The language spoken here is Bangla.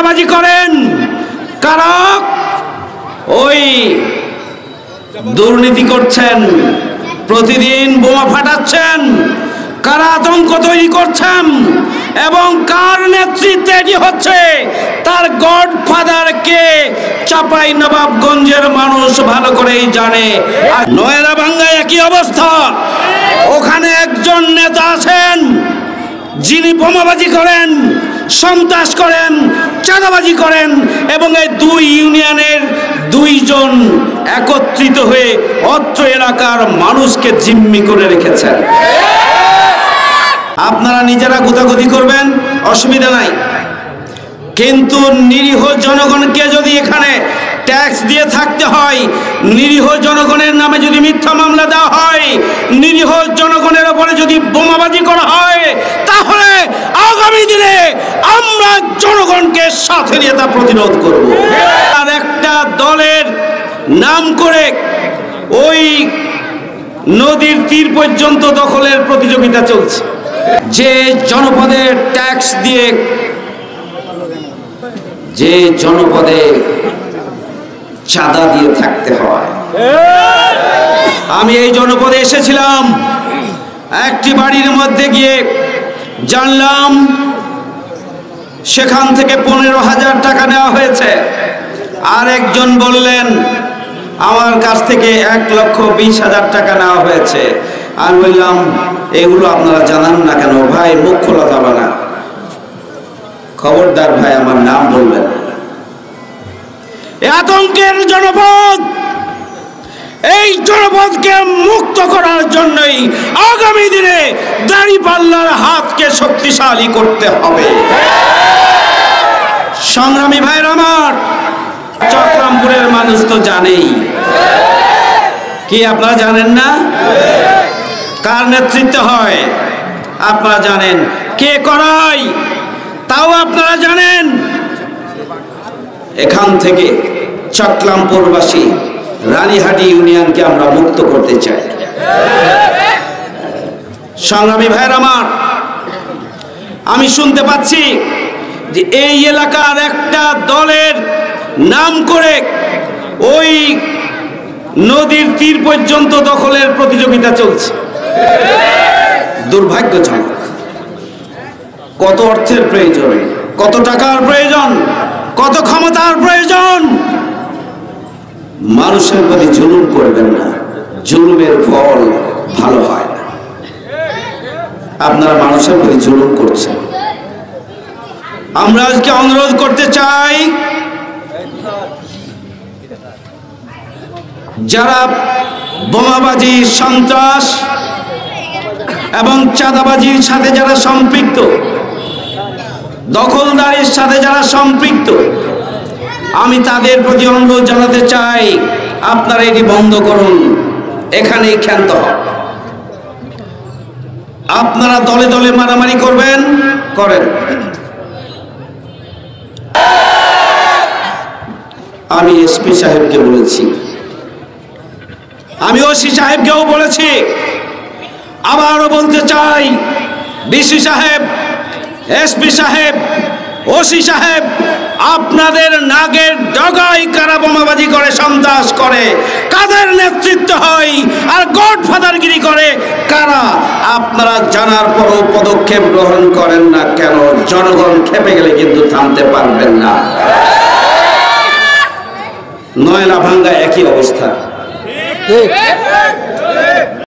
চাঁদাবাজি করেন, কারা ওই দুর্নীতি করছেন, প্রতিদিন বোমা ফাটাচ্ছেন, কারা আতঙ্ক তৈরি করছেন এবং কার নেতৃত্বে এটি হচ্ছে তার গডফাদারকে চাপাই নবাবগঞ্জের মানুষ ভালো করেই জানে। আর নয়রা ভাঙ্গায় একই অবস্থা, ওখানে একজন নেতা আছেন যিনি বোমাবাজি করেন, সন্ত্রাস করেন, চাঁদাবাজি করেন এবং এই দুই ইউনিয়নের দুইজন একত্রিত হয়ে অত্র এলাকার মানুষকে জিম্মি করে রেখেছেন। আপনারা নিজেরা গুতাগুতি করবেন, অসুবিধা নাই, কিন্তু নিরীহ জনগণকে যদি এখানে ট্যাক্স দিয়ে থাকতে হয়, নিরীহ জনগণের নামে যদি মিথ্যা মামলা দেওয়া হয়, নিরীহ জনগণের উপরে যদি বোমাবাজি করা হয়, তাহলে আগামী দিনে আমরা জনগণকে সাথে নিয়ে তা প্রতিরোধ করব। আর একটা দলের নাম করে ওই নদীর তীর পর্যন্ত দখলের প্রতিযোগিতা চলছে, যে জনপদের ট্যাক্স দিয়ে, যে জনপদে চাঁদা দিয়ে থাকতে হয়। আমি এই জনপদে এসেছিলাম, একটি বাড়ির মধ্যে গিয়ে জানলাম সেখান থেকে 15,000 টাকা নেওয়া হয়েছে। আর একজন বললেন আমার কাছ থেকে 1,20,000 টাকা নেওয়া হয়েছে। আর বললাম এগুলো আপনারা জানান না কেন ভাই, মুখ খোলা যাবে না, খবরদার ভাই আমার নাম বলবেন। আতঙ্কের জনপদ, এই জনপদকে মুক্ত করার জন্যই আগামী দিনে দাঁড়িপাল্লার হাতকে শক্তিশালী করতে হবে। সংগ্রামী ভাইয়ের আমার, চট্টগ্রামপুরের মানুষ তো জানেই, কি আপনারা জানেন না? কার নেতৃত্বে হয় আপনারা জানেন, কে করায় তাও আপনারা জানেন। এখান থেকে চট্টগ্রামপুরবাসী রানীহাটি ইউনিয়নকে আমরা মুক্ত করতে চাই। সংগ্রামী ভাইয়ের আমার, আমি শুনতে পাচ্ছি যে এই এলাকার একটা দলের নাম করে ওই নদীর তীর পর্যন্ত দখলের প্রতিযোগিতা চলছে। দুর্ভাগ্যজনক। কত অর্থের প্রয়োজন, কত টাকার প্রয়োজন, কত ক্ষমতার প্রয়োজন। মানুষের প্রতি জুলুম করবেন না, জুলুমের ফল ভালো হয় না। আপনারা মানুষের প্রতি জুলুম করছেন। আমরা আজকে অনুরোধ করতে চাই, যারা বোমাবাজি, সন্ত্রাস এবং চাঁদাবাজির সাথে যারা সম্পৃক্ত, দখলদারির সাথে যারা সম্পৃক্ত, আমি তাদের প্রতি অনুরোধ জানাতে চাই আপনারা এটি বন্ধ করুন, এখানেই ক্ষান্ত হন। আপনারা দলে দলে মারামারি করবেন, করেন। আমি এসপি সাহেবকে বলেছি, আমি ওসি সাহেবকেও বলেছি, আবারও বলতে চাই, ডিসি সাহেব, এসপি সাহেব, ওসি সাহেব, আপনাদের নাগের ডগায় কারা বোমাবাজি করে, সন্ত্রাস করে, কাদের নেতৃত্ব হয় আর গডফাদারগিরি করে কারা, আপনারা জানার পরও পদক্ষেপ গ্রহণ করেন না কেন? জনগণ খেপে গেলে কিন্তু থামতে পারবেন না। নয়লা ভাঙ্গা একই অবস্থা।